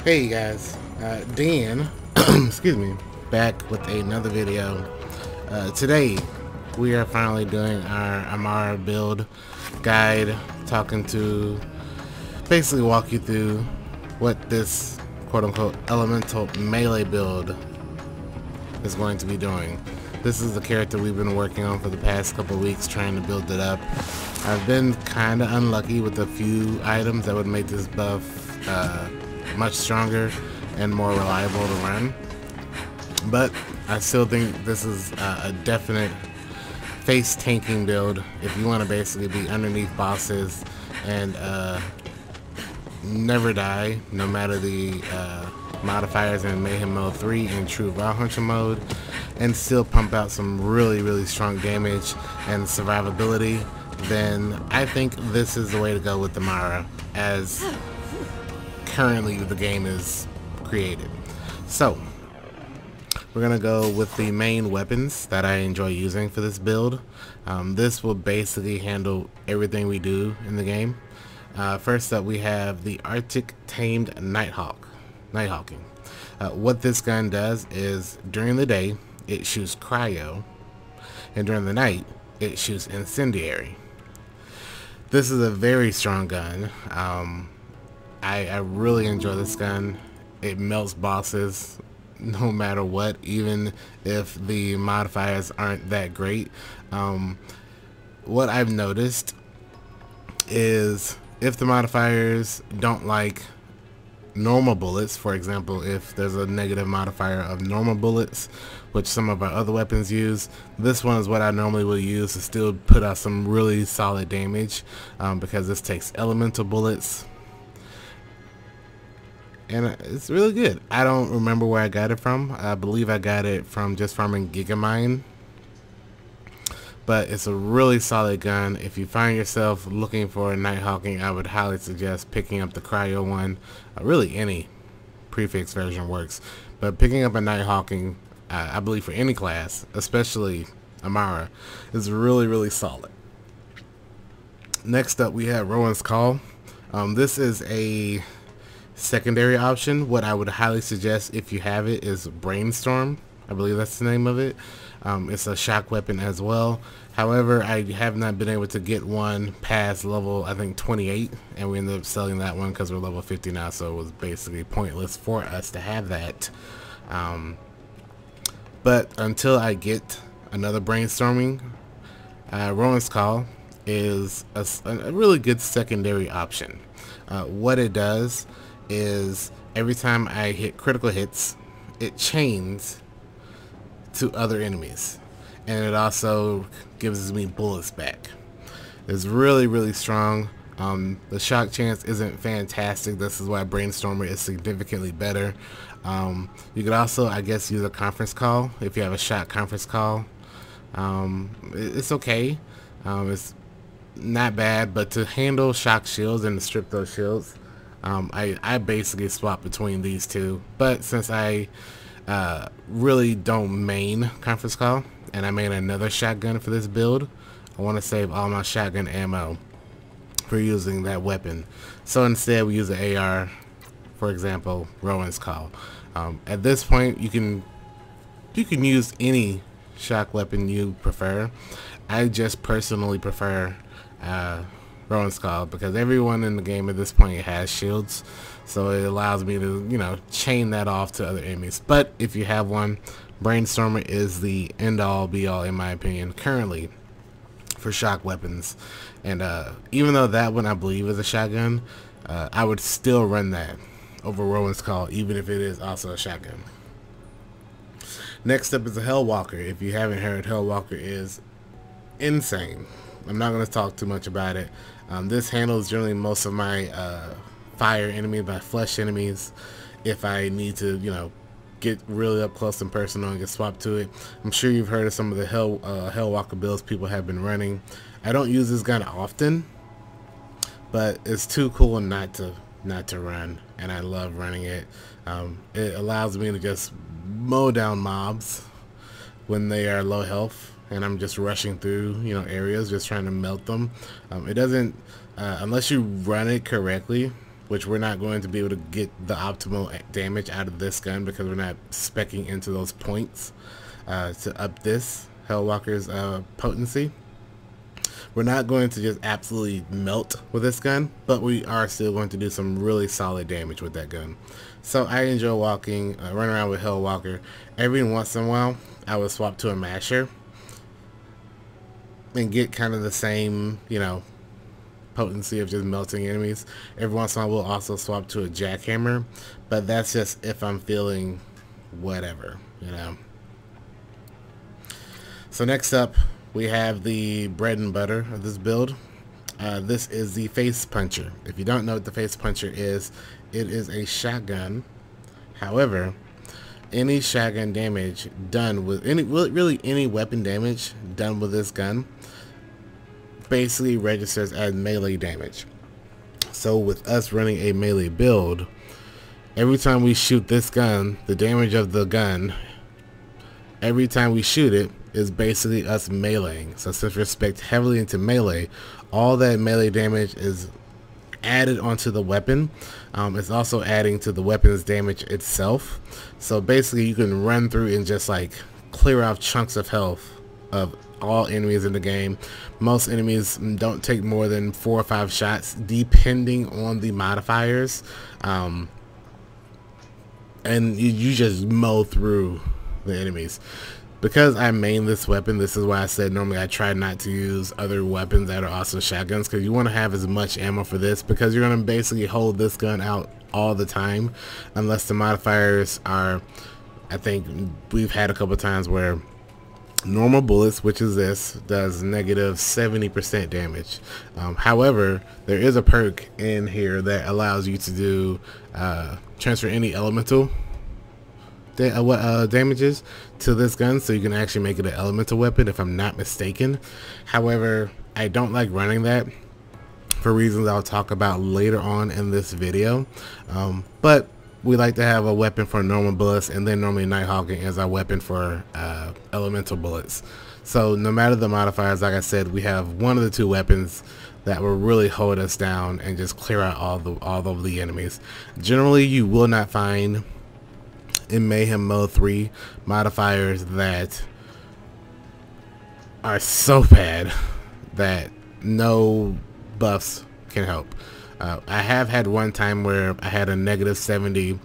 Hey guys, Dan, excuse me, back with another video. Today we are finally doing our Amara build guide, talking to basically walk you through what this quote-unquote elemental melee build is going to be doing. This is the character we've been working on for the past couple weeks, trying to build it up. I've been kind of unlucky with a few items that would make this buff much stronger and more reliable to run, but I still think this is a definite face tanking build if you want to basically be underneath bosses and never die, no matter the modifiers in Mayhem Mode 3 and true raw hunter mode, and still pump out some really strong damage and survivability. Then I think this is the way to go with Amara, as currently the game is created. So we're gonna go with the main weapons that I enjoy using for this build. This will basically handle everything we do in the game. First up, we have the Arctic Tamed Nighthawking. What this gun does is during the day it shoots cryo, and during the night it shoots incendiary. This is a very strong gun. I really enjoy this gun. It melts bosses no matter what, even if the modifiers aren't that great. What I've noticed is if the modifiers don't like normal bullets, for example, if there's a negative modifier of normal bullets, which some of our other weapons use, this one is what I normally will use to still put out some really solid damage, because this takes elemental bullets. And it's really good. I don't remember where I got it from. I believe I got it from just farming Gigamine. But it's a really solid gun. If you find yourself looking for a Nighthawking, I would highly suggest picking up the cryo one. Really any prefix version works. But picking up a Nighthawking, I believe for any class, especially Amara, is really solid. Next up, we have Rowan's Call. This is a secondary option. What I would highly suggest if you have it is Brainstorm. I believe that's the name of it. It's a shock weapon as well. However, I have not been able to get one past level, I think, 28, and we ended up selling that one because we're level 50 now, so it was basically pointless for us to have that. But until I get another Brainstorming, Rowan's Call is a really good secondary option. What it does is every time I hit critical hits, it chains to other enemies, and it also gives me bullets back. It's really strong. The shock chance isn't fantastic. This is why Brainstormer is significantly better. You could also, I guess, use a conference call if you have a shot conference call. It's okay. It's not bad, but to handle shock shields and to strip those shields, I basically swap between these two. But since I really don't main conference call and I main another shotgun for this build, I want to save all my shotgun ammo for using that weapon. So instead we use the AR, for example, Rowan's Call. At this point you can use any shock weapon you prefer. I just personally prefer Rowan's Call because everyone in the game at this point has shields, so it allows me to, you know, chain that off to other enemies. But if you have one, Brainstormer is the end all be all in my opinion currently for shock weapons. And even though that one I believe is a shotgun, I would still run that over Rowan's Call even if it is also a shotgun. Next up is a Hellwalker. If you haven't heard, Hellwalker is insane. I'm not going to talk too much about it. This handles generally most of my fire enemies, my flesh enemies. If I need to, you know, get really up close and personal and get swapped to it. I'm sure you've heard of some of the Hellwalker builds people have been running. I don't use this gun often, but it's too cool not to run, and I love running it. It allows me to just mow down mobs when they are low health and I'm just rushing through, you know, areas, just trying to melt them. It doesn't, unless you run it correctly, which we're not going to be able to get the optimal damage out of this gun because we're not speccing into those points to up this Hellwalker's potency. We're not going to just absolutely melt with this gun, but we are still going to do some really solid damage with that gun. So I enjoy running around with Hellwalker. Every once in a while, I would swap to a masher and get kind of the same, you know, potency of just melting enemies. Every once in a while, we'll also swap to a jackhammer, but that's just if I'm feeling whatever, you know. So next up, we have the bread and butter of this build. This is the face puncher. If you don't know what the face puncher is, it is a shotgun. However, any shotgun damage done with any weapon damage done with this gun basically registers as melee damage. So with us running a melee build, every time we shoot this gun, the damage of the gun, every time we shoot it, is basically us meleeing. So since we're spec'd heavily into melee, all that melee damage is added onto the weapon. It's also adding to the weapon's damage itself. So basically you can run through and just like clear off chunks of health of all enemies in the game. Most enemies don't take more than 4 or 5 shots depending on the modifiers, and you just mow through the enemies. Because I main this weapon, this is why I said normally I try not to use other weapons that are also shotguns, because you want to have as much ammo for this, because you're going to basically hold this gun out all the time unless the modifiers are, I think we've had a couple times where normal bullets, which is this, does negative 70% damage. However, there is a perk in here that allows you to do transfer any elemental damages to this gun, so you can actually make it an elemental weapon if I'm not mistaken. However, I don't like running that for reasons I'll talk about later on in this video, but we like to have a weapon for normal bullets, and then normally Nighthawking is our weapon for elemental bullets. So no matter the modifiers, like I said, we have one of the 2 weapons that will really hold us down and just clear out all of the enemies. Generally, you will not find in Mayhem Mode 3 modifiers that are so bad that no buffs can help. I have had one time where I had a negative 70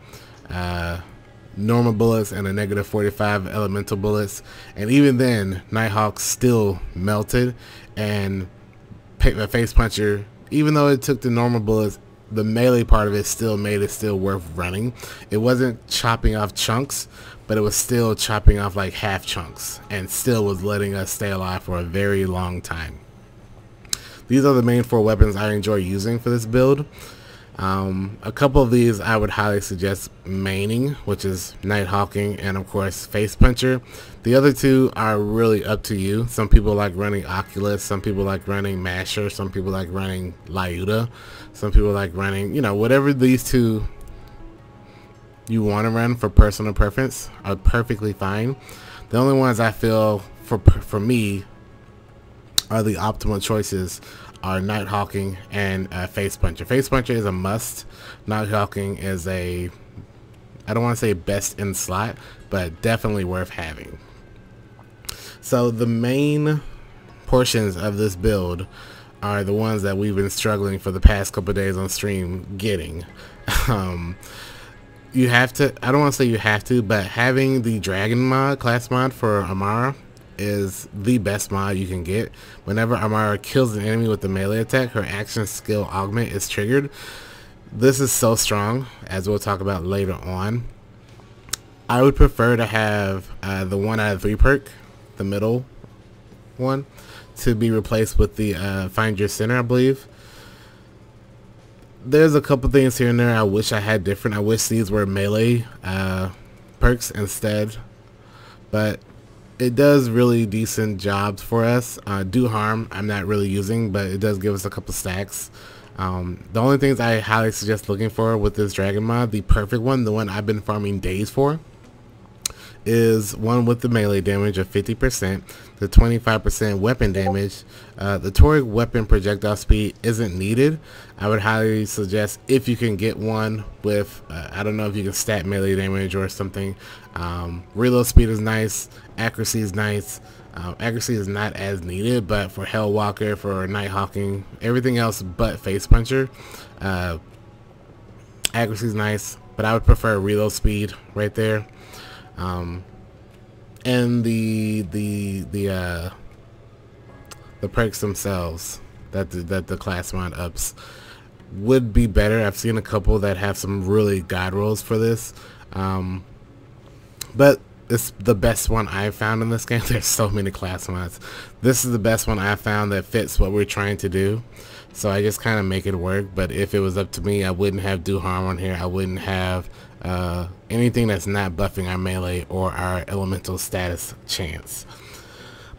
normal bullets and a negative 45 elemental bullets, and even then Nighthawk still melted, and face puncher, even though it took the normal bullets, the melee part of it still made it still worth running. It wasn't chopping off chunks, but it was still chopping off like half chunks, and still was letting us stay alive for a very long time. These are the main 4 weapons I enjoy using for this build. A couple of these I would highly suggest maining, which is Nighthawking and of course face puncher. The other 2 are really up to you. Some people like running Oculus, some people like running Masher, some people like running Lyuda, some people like running, you know, whatever these 2 you want to run for personal preference are perfectly fine. The only ones I feel for me are the optimal choices are Nighthawking and face puncher. Face puncher is a must. Nighthawking is a, I don't want to say best in slot, but definitely worth having. So the main portions of this build are the ones that we've been struggling for the past couple of days on stream getting. You have to, I don't want to say you have to, but having the dragon mod, class mod for Amara is the best mod you can get. Whenever Amara kills an enemy with a melee attack, her action skill augment is triggered. This is so strong, as we'll talk about later on. I would prefer to have the 1 out of 3 perk, the middle one, to be replaced with the Find Your Center, I believe. There's a couple things here and there I wish I had different. I wish these were melee perks instead, but it does really decent jobs for us. Do harm I'm not really using, but it does give us a couple stacks. The only things I highly suggest looking for with this dragon mod, the perfect one, the one I've been farming days for, is one with the melee damage of 50%, the 25% weapon damage. The toric weapon projectile speed isn't needed. I would highly suggest, if you can get one with, I don't know if you can stat melee damage or something. Reload speed is nice, accuracy is nice. Accuracy is not as needed, but for Hellwalker, for Nighthawking, everything else but Face Puncher, accuracy is nice, but I would prefer reload speed right there. And the perks themselves that the class mod ups would be better. I've seen a couple that have some really god rolls for this, but it's the best one I've found in this game. There's so many class mods. This is the best one I found that fits what we're trying to do. So I just kind of make it work. But if it was up to me, I wouldn't have do harm on here. I wouldn't have anything that's not buffing our melee or our elemental status chance.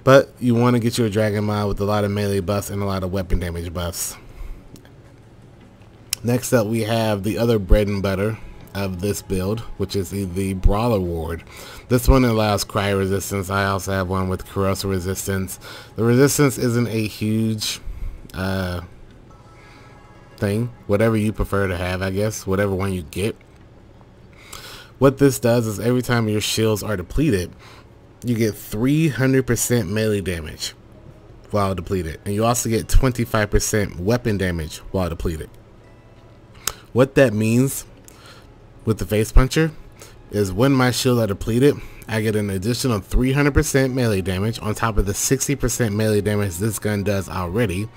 But you want to get you a dragon mod with a lot of melee buffs and a lot of weapon damage buffs. Next up, we have the other bread and butter of this build, which is the Brawler Ward. This one allows cry resistance. I also have one with corrosive resistance. The resistance isn't a huge thing. Whatever you prefer to have, I guess. Whatever one you get. What this does is every time your shields are depleted, you get 300% melee damage while depleted. And you also get 25% weapon damage while depleted. What that means with the Face Puncher is when my shields are depleted, I get an additional 300% melee damage on top of the 60% melee damage this gun does already.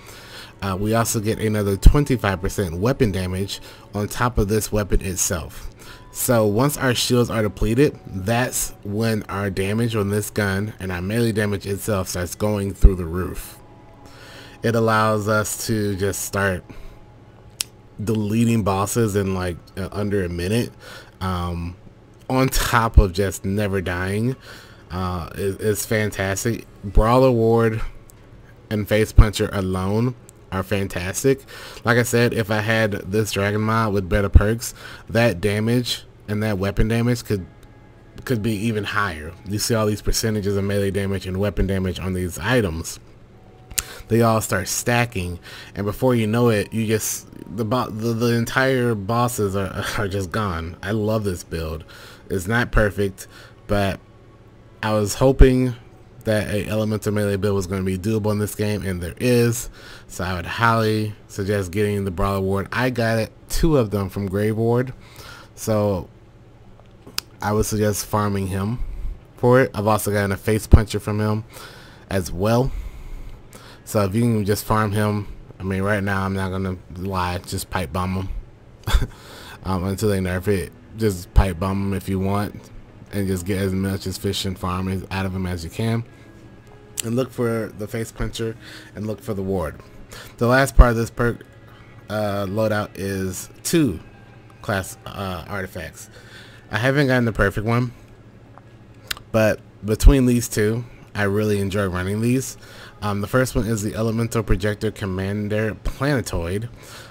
We also get another 25% weapon damage on top of this weapon itself. So once our shields are depleted, that's when our damage on this gun and our melee damage itself starts going through the roof. It allows us to just start deleting bosses in like under a minute, on top of just never dying. It's fantastic. Brawler Ward and Face Puncher alone are fantastic. Like I said, if I had this dragon mod with better perks, that damage and that weapon damage could be even higher. You see all these percentages of melee damage and weapon damage on these items. They all start stacking, and before you know it, you just the entire bosses are just gone. I love this build. It's not perfect, but I was hoping that a elemental melee build was going to be doable in this game, and there is. So I would highly suggest getting the Brawler Ward. I got it, 2 of them from Grave Ward, so I would suggest farming him for it. I've also gotten a Face Puncher from him as well. So if you can just farm him, I mean, right now I'm not gonna lie, just pipe bomb him until they nerf it. Just pipe bomb him if you want, and just get as much as fish and farm out of him as you can. And look for the Face Puncher and look for the Ward. The last part of this perk loadout is 2 class artifacts. I haven't gotten the perfect one, but between these 2, I really enjoy running these. The first one is the Elemental Projector Commander Planetoid,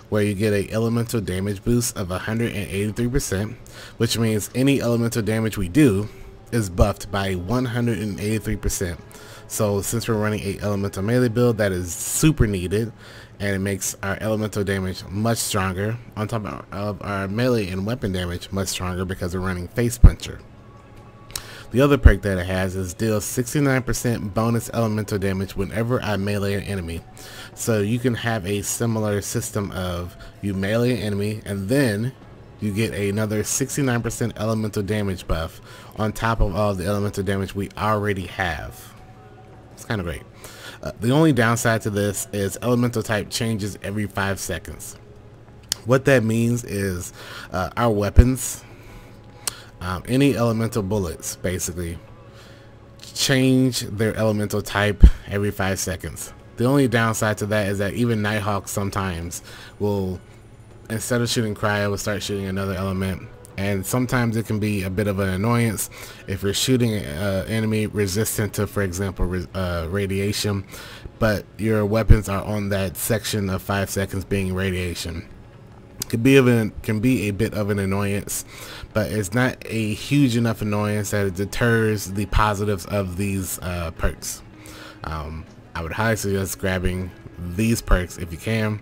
where you get a elemental damage boost of 183%, which means any elemental damage we do is buffed by 183%. So since we're running a elemental melee build, that is super needed, and it makes our elemental damage much stronger, on top of our melee and weapon damage much stronger because we're running Face Puncher. The other perk that it has is deals 69% bonus elemental damage whenever I melee an enemy. So you can have a similar system of you melee an enemy and then you get another 69% elemental damage buff on top of all the elemental damage we already have. It's kind of great. The only downside to this is elemental type changes every 5 seconds. What that means is our weapons, any elemental bullets basically change their elemental type every 5 seconds. The only downside to that is that even Nighthawk sometimes will, instead of shooting cryo, will start shooting another element, and sometimes it can be a bit of an annoyance if you're shooting an enemy resistant to, for example, radiation, but your weapons are on that section of 5 seconds being radiation. can be a bit of an annoyance, but it's not a huge enough annoyance that it deters the positives of these perks. I would highly suggest grabbing these perks if you can.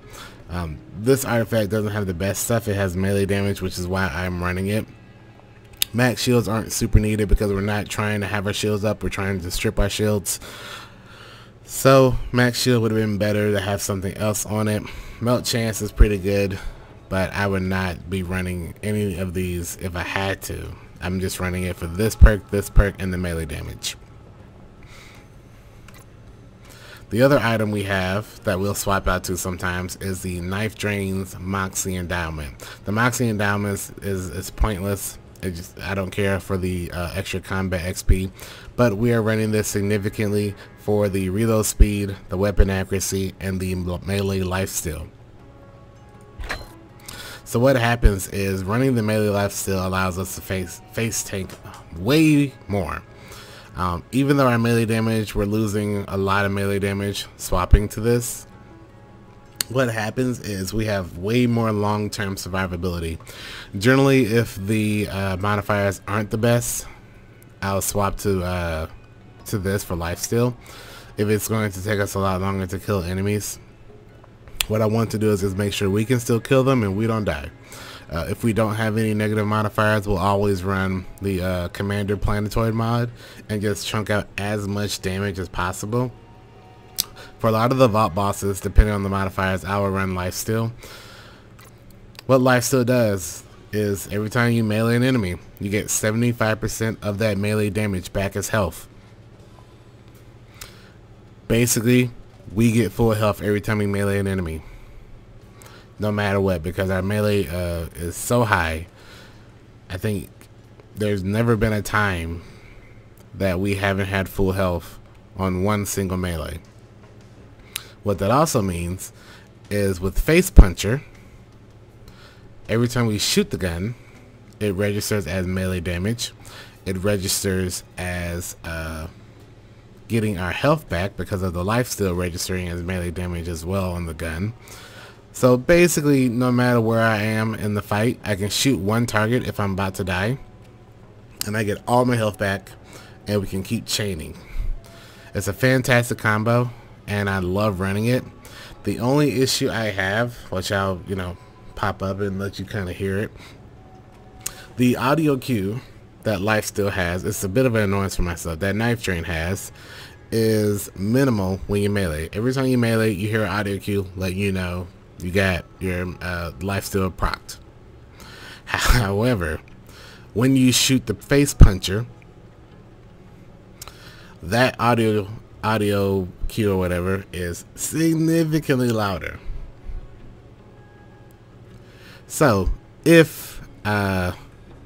This artifact doesn't have the best stuff. It has melee damage, which is why I'm running it. Max shields aren't super needed because we're not trying to have our shields up. We're trying to strip our shields. So max shield would have been better to have something else on it. Melt chance is pretty good, but I would not be running any of these if I had to. I'm just running it for this perk, and the melee damage. The other item we have that we'll swap out to sometimes is the Knife Drain's Moxie Endowment. The Moxie Endowment is pointless. I don't care for the extra combat XP, but we are running this significantly for the reload speed, the weapon accuracy, and the melee lifesteal. So what happens is running the melee lifesteal allows us to face tank way more. Even though our melee damage, we're losing a lot of melee damage swapping to this. What happens is we have way more long-term survivability. Generally, if the modifiers aren't the best, I'll swap to this for lifesteal. If it's going to take us a lot longer to kill enemies, what I want to do is just make sure we can still kill them and we don't die. If we don't have any negative modifiers, we'll always run the Commander Planetoid mod and just chunk out as much damage as possible. For a lot of the vault bosses, depending on the modifiers, I will run lifesteal. What lifesteal does is every time you melee an enemy, you get 75% of that melee damage back as health. Basically, we get full health every time we melee an enemy, no matter what, because our melee is so high. I think there's never been a time that we haven't had full health on one single melee. What that also means is with Face Puncher, every time we shoot the gun, it registers as melee damage. It registers as getting our health back because of the lifesteal registering as melee damage as well on the gun. So basically, no matter where I am in the fight, I can shoot one target if I'm about to die, and I get all my health back, and we can keep chaining. It's a fantastic combo, and I love running it. The only issue I have, which I'll pop up and let you kind of hear it, the audio cue that lifesteal has, it's a bit of an annoyance for myself, that Knife Drain has, is minimal when you melee. Every time you melee, you hear an audio cue letting you know you got your lifesteal procced. However, when you shoot the Face Puncher, that audio cue or whatever is significantly louder. So if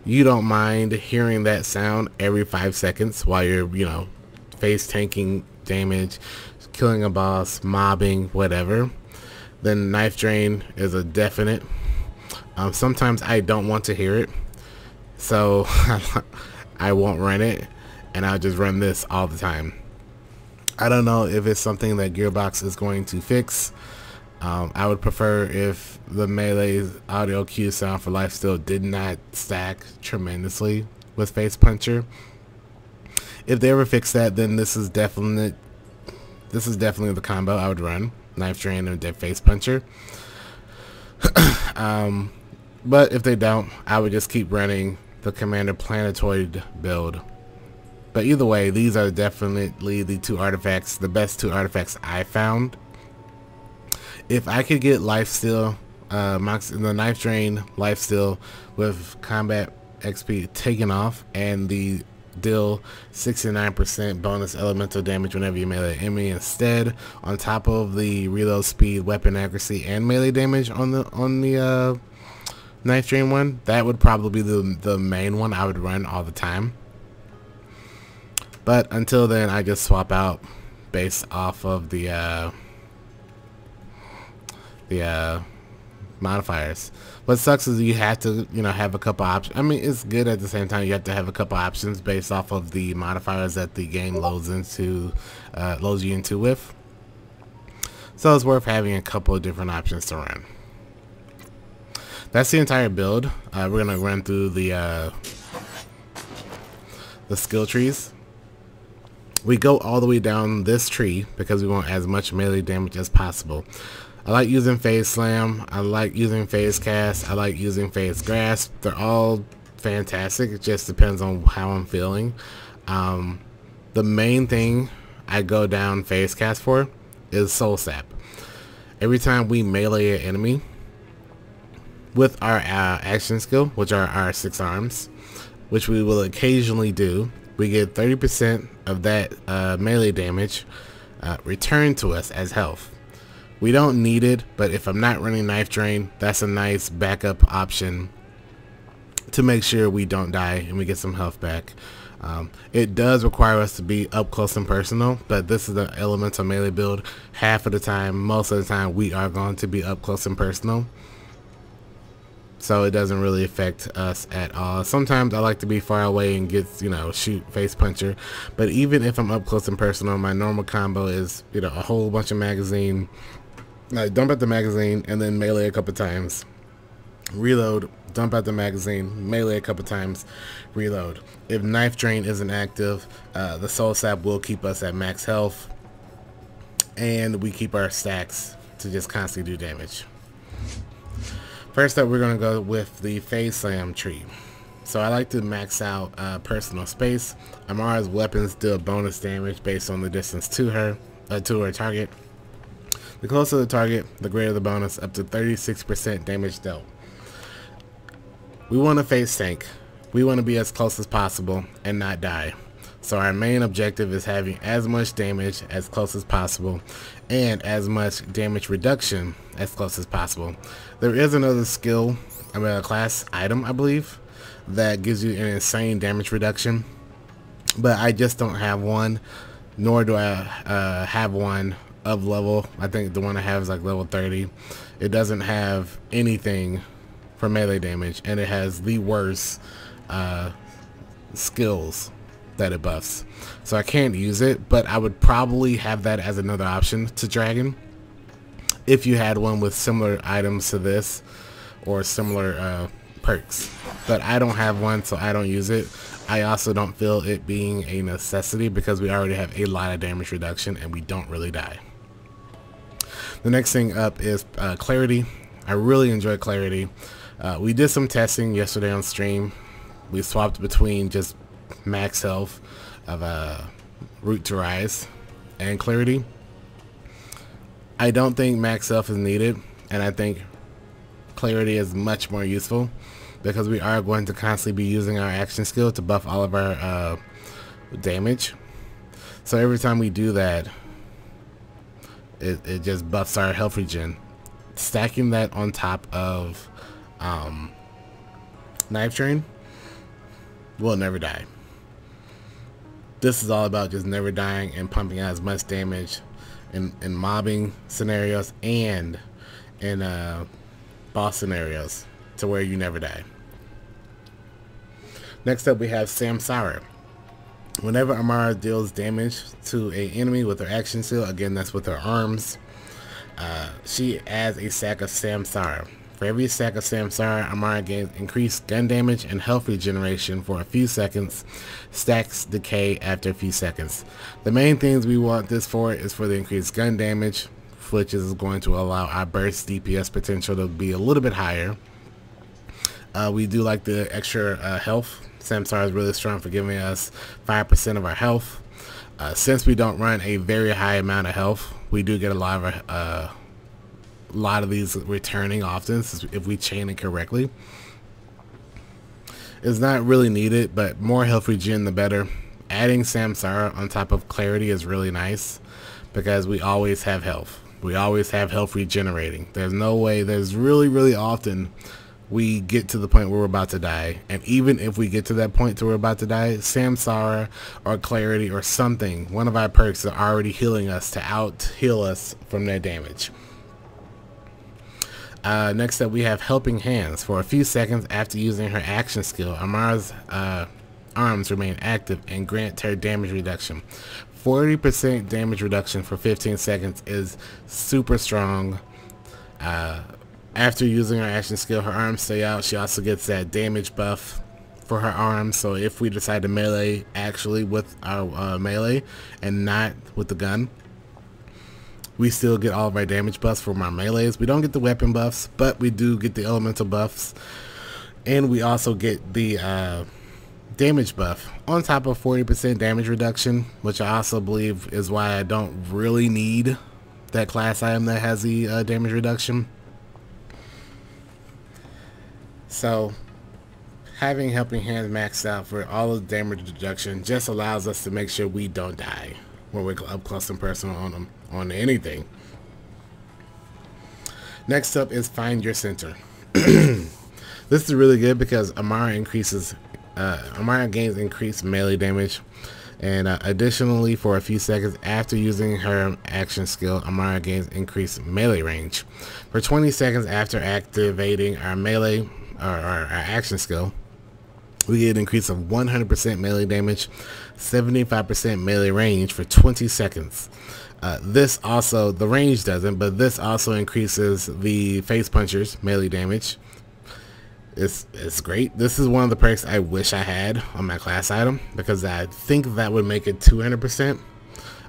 you don't mind hearing that sound every 5 seconds while you're face tanking damage, killing a boss, mobbing, whatever, then Knife Drain is a definite. Sometimes I don't want to hear it, so I won't run it, and I'll just run this all the time. I don't know if it's something that Gearbox is going to fix. I would prefer if the melee audio cue sound for lifesteal did not stack tremendously with Face Puncher. If they ever fix that, then this is definitely the combo I would run: Knife Drain and Face Puncher. But if they don't, I would just keep running the Commander Planetoid build. But either way, these are definitely the two artifacts, the best two artifacts I found. If I could get lifesteal, the Knife Drain lifesteal with combat XP taken off, and the deal 69% bonus elemental damage whenever you melee enemy instead, on top of the reload speed, weapon accuracy, and melee damage on the Knife Drain one, that would probably be the main one I would run all the time. But until then, I just swap out based off of the modifiers. What sucks is you have to have a couple options. I mean, it's good at the same time. You have to have a couple options based off of the modifiers that the game loads you into with. So it's worth having a couple of different options to run. That's the entire build. We're gonna run through the skill trees. We go all the way down this tree because we want as much melee damage as possible. I like using phase slam. I like using phase cast. I like using phase grasp. They're all fantastic. It just depends on how I'm feeling. The main thing I go down phase cast for is soul sap. Every time we melee an enemy with our action skill, which are our 6 arms, which we will occasionally do, we get 30% of that melee damage returned to us as health. We don't need it, but if I'm not running knife drain, that's a nice backup option to make sure we don't die and we get some health back. It does require us to be up close and personal, but this is the elemental melee build. Half of the time, most of the time, we are going to be up close and personal, so it doesn't really affect us at all. Sometimes I like to be far away and get, you know, shoot face puncher, but even if I'm up close and personal, my normal combo is, you know, a whole bunch of magazine. I dump out the magazine and then melee a couple times, reload, dump out the magazine, melee a couple times, reload. If knife drain isn't active, the soul sap will keep us at max health, and we keep our stacks to just constantly do damage. First up, we're going to go with the phase slam tree. So I like to max out personal space. Amara's weapons do a bonus damage based on the distance to her target. The closer the target, the greater the bonus, up to 36% damage dealt. We want to face tank. We want to be as close as possible and not die. So our main objective is having as much damage as close as possible and as much damage reduction as close as possible. There is another skill, a class item, I believe, that gives you an insane damage reduction, but I just don't have one, nor do I have one of level. I think the one I have is like level 30. It doesn't have anything for melee damage, and it has the worst skills that it buffs, so I can't use it. But I would probably have that as another option to Dragon if you had one with similar items to this or similar perks, but I don't have one, so I don't use it. I also don't feel it being a necessity because we already have a lot of damage reduction and we don't really die. The next thing up is clarity. I really enjoy clarity. We did some testing yesterday on stream. We swapped between just max health of Root to Rise and clarity. I don't think max health is needed, and I think clarity is much more useful because we are going to constantly be using our action skill to buff all of our damage. So every time we do that, it just buffs our health regen. Stacking that on top of knife drain, we'll never die. This is all about just never dying and pumping out as much damage in mobbing scenarios and in boss scenarios to where you never die. Next up, we have Samsara. Whenever Amara deals damage to an enemy with her action skill, again that's with her arms, she adds a stack of Samsara. For every stack of Samsara, Amara gains increased gun damage and health regeneration for a few seconds. Stacks decay after a few seconds. The main things we want this for is for the increased gun damage, which is going to allow our burst DPS potential to be a little bit higher. We do like the extra health. Samsara is really strong for giving us 5% of our health. Since we don't run a very high amount of health, we do get a lot of these returning often if we chain it correctly. It's not really needed, but more health regen the better. Adding Samsara on top of clarity is really nice because we always have health. We always have health regenerating. There's no way, there's really often we get to the point where we're about to die, and even if we get to that point where we're about to die, Samsara or clarity or something, one of our perks are already healing us to out heal us from that damage. Next up, we have Helping Hands. For a few seconds after using her action skill, Amara's arms remain active and grant her damage reduction. 40% damage reduction for 15 seconds is super strong. After using her action skill, her arms stay out. She also gets that damage buff for her arms, so if we decide to melee actually with our melee and not with the gun, we still get all of our damage buffs from our melees. We don't get the weapon buffs, but we do get the elemental buffs, and we also get the damage buff on top of 40% damage reduction, which I also believe is why I don't really need that class item that has the damage reduction. So having Helping Hands maxed out for all of the damage reduction just allows us to make sure we don't die when we're up close and personal on them, on anything. Next up is Find Your Center. This is really good because Amara gains increased melee damage, and additionally, for a few seconds after using her action skill, Amara gains increased melee range. For 20 seconds after activating our melee or our action skill, we get an increase of 100% melee damage, 75% melee range for 20 seconds. This also, the range doesn't, but this also increases the face puncher's melee damage. It's great. This is one of the perks I wish I had on my class item, because I think that would make it 200%.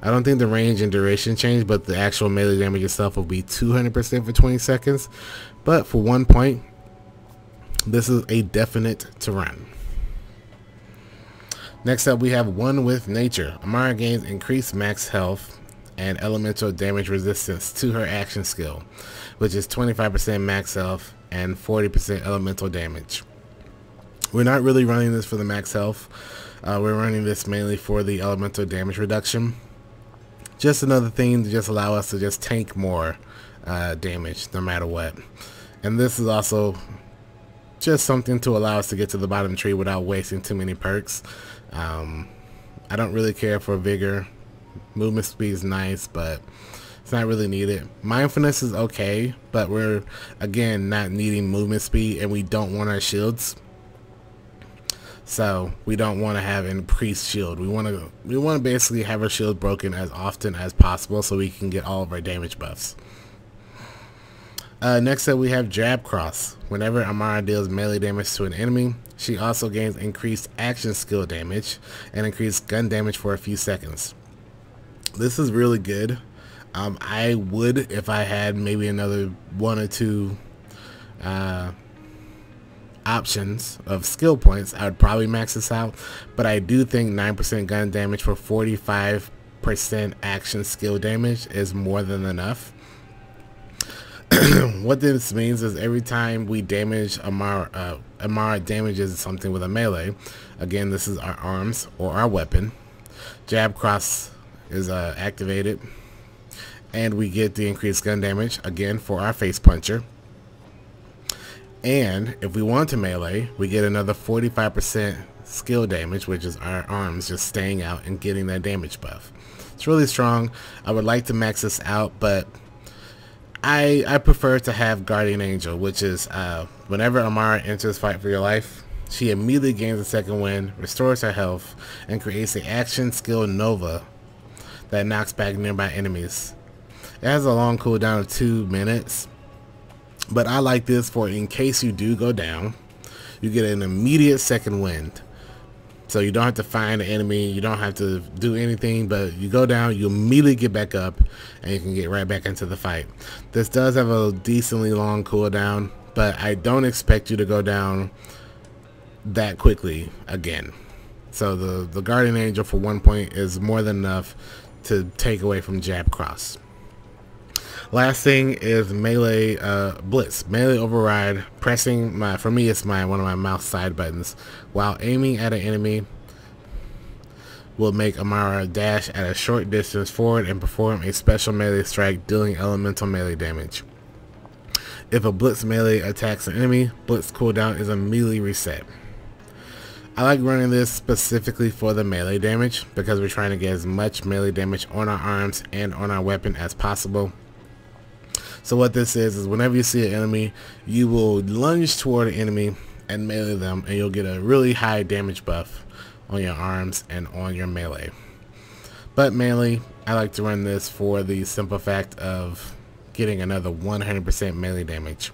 I don't think the range and duration change, but the actual melee damage itself will be 200% for 20 seconds. But for 1 point, this is a definite to run. Next up, we have One with Nature. Amara gains increased max health and elemental damage resistance to her action skill, which is 25% max health and 40% elemental damage. We're not really running this for the max health. We're running this mainly for the elemental damage reduction. Just another thing to just allow us to just tank more damage no matter what. And this is also just something to allow us to get to the bottom tree without wasting too many perks. I don't really care for vigor. Movement speed is nice, but it's not really needed. Mindfulness is okay, but we're again not needing movement speed, and we don't want our shields. So we don't want to have an increased shield. We want to basically have our shield broken as often as possible so we can get all of our damage buffs. Next up, we have Jab Cross. Whenever Amara deals melee damage to an enemy, she also gains increased action skill damage and increased gun damage for a few seconds. This is really good. I would, if I had maybe another 1 or 2 options of skill points, I would probably max this out. But I do think 9% gun damage for 45% action skill damage is more than enough. What this means is every time we damage Amara, Amara damages something with a melee. Again, this is our arms or our weapon. Jab Cross is activated, and we get the increased gun damage again for our face puncher. And if we want to melee, we get another 45% skill damage, which is our arms just staying out and getting that damage buff. It's really strong. I would like to max this out, but I prefer to have Guardian Angel, which is whenever Amara enters Fight for Your Life, she immediately gains a second wind, restores her health, and creates an action skill Nova that knocks back nearby enemies. It has a long cooldown of 2 minutes, but I like this for in case you do go down, you get an immediate second wind. So you don't have to find an enemy, you don't have to do anything, but you go down, you immediately get back up, and you can get right back into the fight. This does have a decently long cooldown, but I don't expect you to go down that quickly again. So the Guardian Angel for 1 point is more than enough to take away from Jab Cross. Last thing is melee Blitz. Melee override. Pressing for me it's one of my mouse side buttons while aiming at an enemy will make Amara dash at a short distance forward and perform a special melee strike, dealing elemental melee damage. If a Blitz melee attacks an enemy, Blitz cooldown is immediately reset. I like running this specifically for the melee damage because we're trying to get as much melee damage on our arms and on our weapon as possible. So what this is whenever you see an enemy, you will lunge toward an enemy and melee them, and you'll get a really high damage buff on your arms and on your melee. But mainly, I like to run this for the simple fact of getting another 100% melee damage.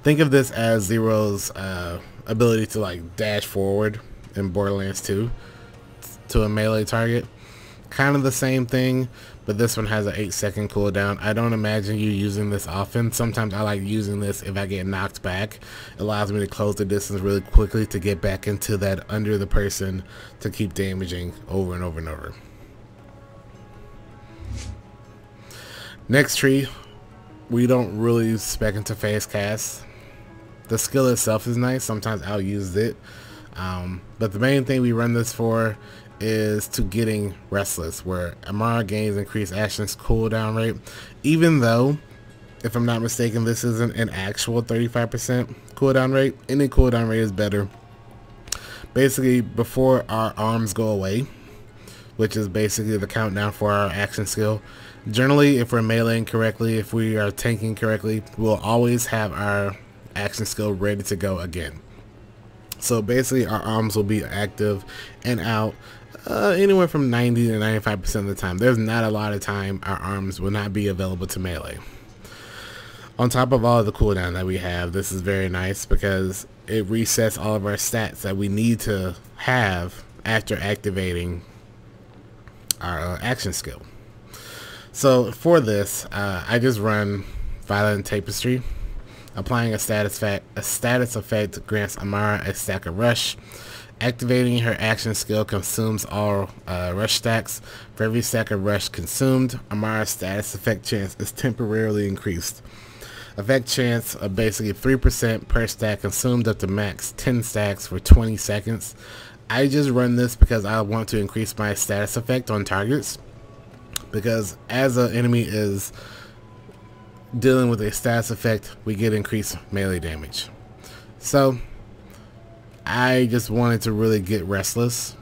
Think of this as Zero's ability to like dash forward in Borderlands 2 to a melee target. Kind of the same thing, but this one has an 8-second cooldown. I don't imagine you using this often. Sometimes I like using this if I get knocked back. It allows me to close the distance really quickly to get back into that under the person to keep damaging over and over and over. Next tree, we don't really spec into phase cast. The skill itself is nice. Sometimes I'll use it. But the main thing we run this for is to getting Restless, where Amara gains increased actions cooldown rate. Even though, if I'm not mistaken, this isn't an actual 35% cooldown rate. Any cooldown rate is better. Basically, before our arms go away, which is basically the countdown for our action skill. Generally, if we're meleeing correctly, if we are tanking correctly, we'll always have our action skill ready to go again. So basically, our arms will be active and out anywhere from 90 to 95% of the time. There's not a lot of time our arms will not be available to melee. On top of all of the cooldown that we have, this is very nice because it resets all of our stats that we need to have after activating our action skill. So for this, I just run Violent Tapestry. Applying a status effect grants Amara a stack of rush. Activating her action skill consumes all rush stacks. For every stack of rush consumed, Amara's status effect chance is temporarily increased. Effect chance of basically 3% per stack consumed up to max 10 stacks for 20 seconds. I just run this because I want to increase my status effect on targets, because as an enemy is dealing with a status effect, we get increased melee damage. So I just wanted to really get Restless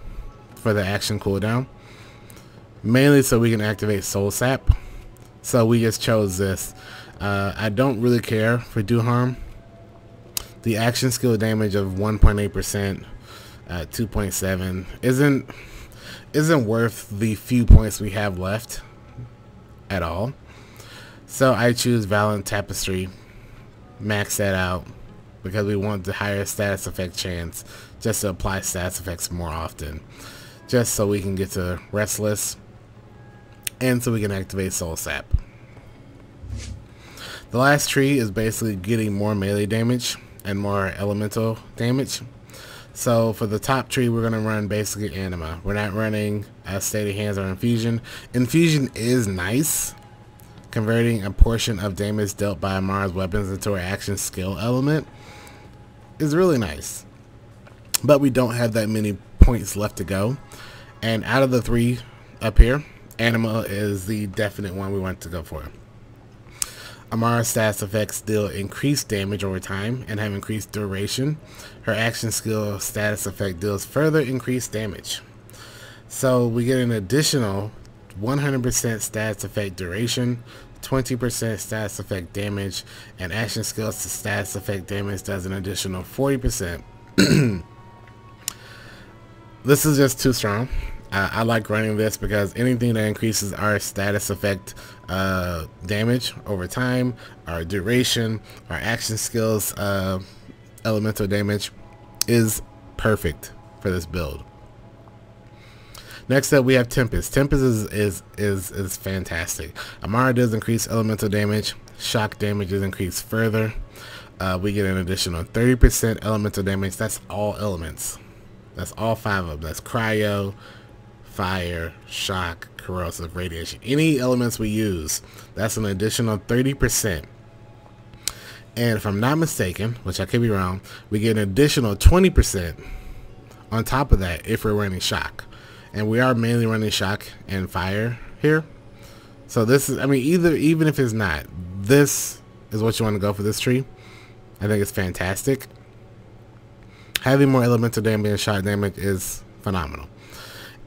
for the action cooldown, mainly so we can activate Soul Sap. So we just chose this. I don't really care for Do Harm. The action skill damage of 1.8%, 2.7 isn't worth the few points we have left at all. So I choose Violent Tapestry, max that out, because we want the higher status effect chance, just to apply status effects more often, just so we can get to Restless and so we can activate Soul Sap. The last tree is basically getting more melee damage and more elemental damage. So for the top tree, we're going to run basically Anima. We're not running Steady Hands or Infusion. Infusion is nice. Converting a portion of damage dealt by Amara's weapons into her action skill element is really nice. But we don't have that many points left to go. And out of the three up here, Anima is the definite one we want to go for. Amara's status effects deal increased damage over time and have increased duration. Her action skill status effect deals further increased damage. So we get an additional 100% status effect duration, 20% status effect damage, and action skills to status effect damage does an additional 40%. This is just too strong. I like running this because anything that increases our status effect damage over time, our duration, our action skills elemental damage is perfect for this build. Next up, we have Tempest. Tempest is fantastic. Amara does increase elemental damage. Shock damage is increased further. We get an additional 30% elemental damage. That's all elements. That's all 5 of them. That's cryo, fire, shock, corrosive, radiation. Any elements we use, that's an additional 30%. And if I'm not mistaken, which I could be wrong, we get an additional 20% on top of that if we're running shock. And we are mainly running shock and fire here. So this is, I mean, even if it's not, this is what you want to go for this tree. I think it's fantastic. Having more elemental damage and shock damage is phenomenal.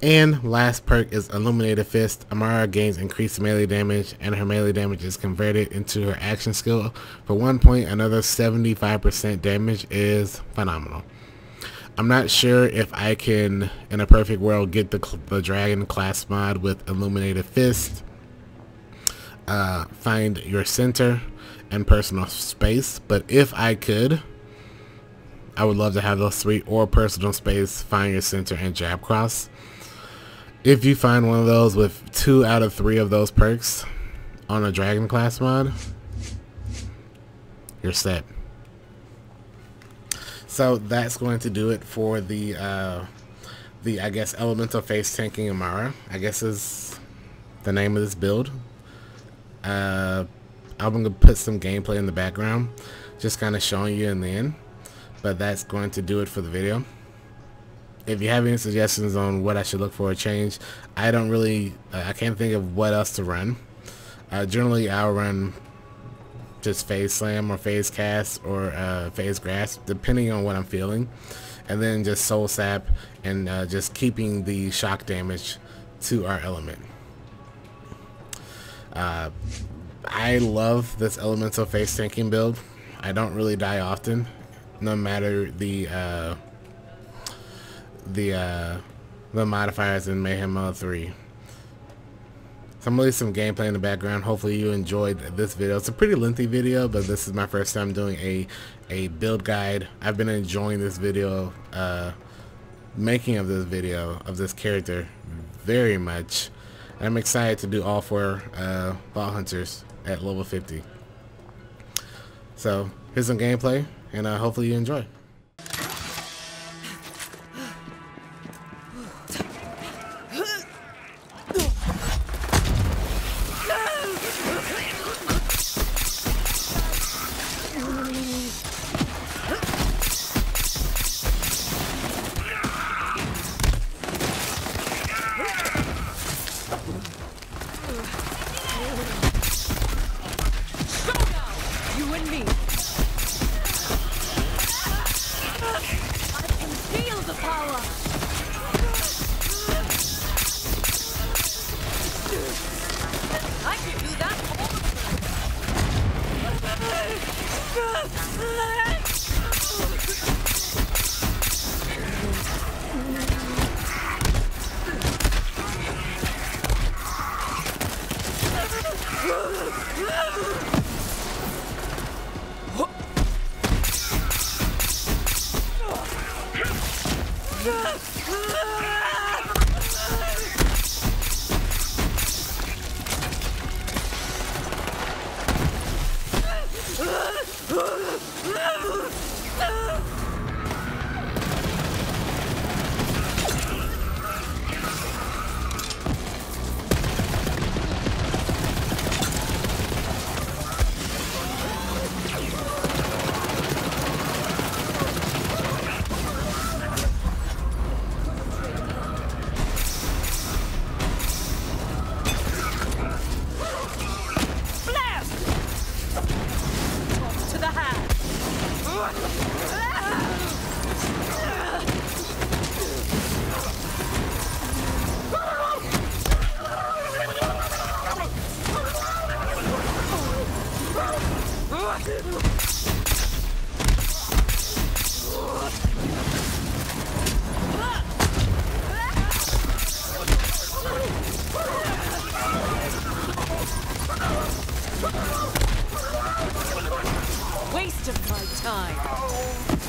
And last perk is Illuminated Fist. Amara gains increased melee damage, and her melee damage is converted into her action skill. For 1 point, another 75% damage is phenomenal. I'm not sure if I can, in a perfect world, get the Dragon class mod with Illuminated Fist. Find your center and personal space. But if I could, I would love to have those three, or personal space, find your center, and jab cross. If you find one of those with 2 out of 3 of those perks on a dragon class mod, you're set. So that's going to do it for the I guess elemental face tanking Amara, I guess is the name of this build. I'm gonna put some gameplay in the background, just kind of showing you in the end. But that's going to do it for the video. If you have any suggestions on what I should look for a change, I can't think of what else to run. Generally, I'll run just phase slam or phase cast or phase grasp, depending on what I'm feeling, and then just soul sap and just keeping the shock damage to our element. I love this elemental face tanking build. I don't really die often, no matter the modifiers in Mayhem Mode 3. So I'm gonna leave some gameplay in the background. Hopefully you enjoyed this video. It's a pretty lengthy video, but this is my first time doing a build guide. I've been enjoying this video, making of this video of this character very much. And I'm excited to do all 4 Vault Hunters at level 50. So here's some gameplay, and hopefully you enjoy. You and me. I can feel the power. I can do that all the waste of my time.